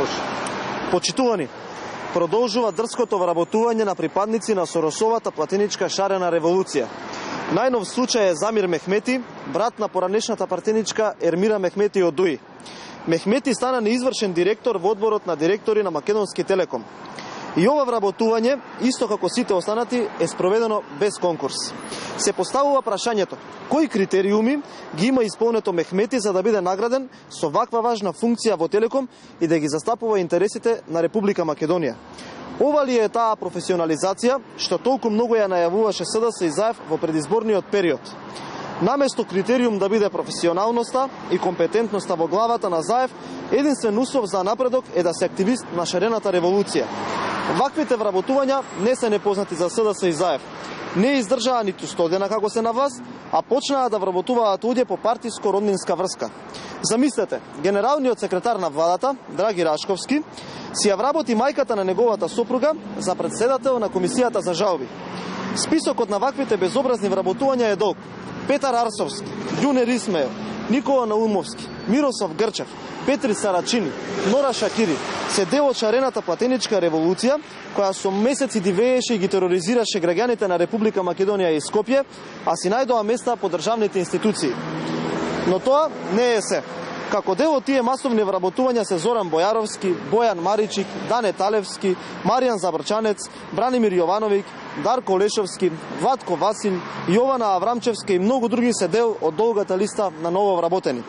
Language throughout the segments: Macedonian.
Милош. Почитувани, продолжува дрското вработување на припадници на Соросовата платеничка шарена револуција. Најнов случај е Замир Мехмети, брат на поранешната платеничка Ермира Мехмети од ДУИ. Мехмети стана неизвршен директор во одборот на директори на Македонски Телеком. И ова вработување, исто како сите останати, е спроведено без конкурс. Се поставува прашањето, кои критериуми ги има исполнето Мехмети за да биде награден со ваква важна функција во Телеком и да ги застапува интересите на Република Македонија. Ова ли е таа професионализација што толку многу ја најавуваше СДС и ЗАЕВ во предизборниот период? Наместо критериум да биде професионалноста и компетентноста во главата на ЗАЕВ, единствен услов за напредок е да се активист на шарената револуција. Ваквите вработувања не се непознати за СДС и ЗАЕВ. Не издржаа ниту 100 дена како се на власт, а почнаа да вработуваат луѓе по партиско-роднинска врска. Замислете, генералниот секретар на владата, Драги Рашковски, си ја вработи мајката на неговата сопруга за председател на Комисијата за жалби. Списокот на ваквите безобразни вработувања е долг. Петар Арсовски, Ѓунер Исмејл, Никола Наумовски, Мирослав Грчев, Петри Сарачини, Нора Шакири се дел од шарената платеничка револуција, која со месеци дивееше и ги тероризираше граѓаните на Република Македонија и Скопје, а си најдоа места по државните институции. Но тоа не е се. Како дел од тие масовни вработувања се Зоран Бојаровски, Бојан Маричик, Дане Талевски, Маријан Забрчанец, Бранимир Јовановиќ, Дарко Лешовски, Ватко Васил, Јована Аврамчевска и многу други се дел од долгата листа на ново вработени.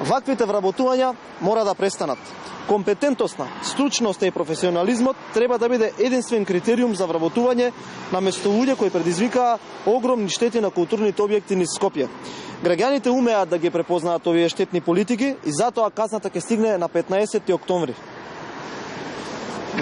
Ваквите вработувања мора да престанат. Компетентноста, стручноста и професионализмот треба да биде единствен критериум за вработување наместо луѓе кои предизвикаа огромни штети на културните објекти низ Скопје. Граѓаните умеат да ги препознаат овие штетни политики и затоа казната ќе стигне на 15 октомври.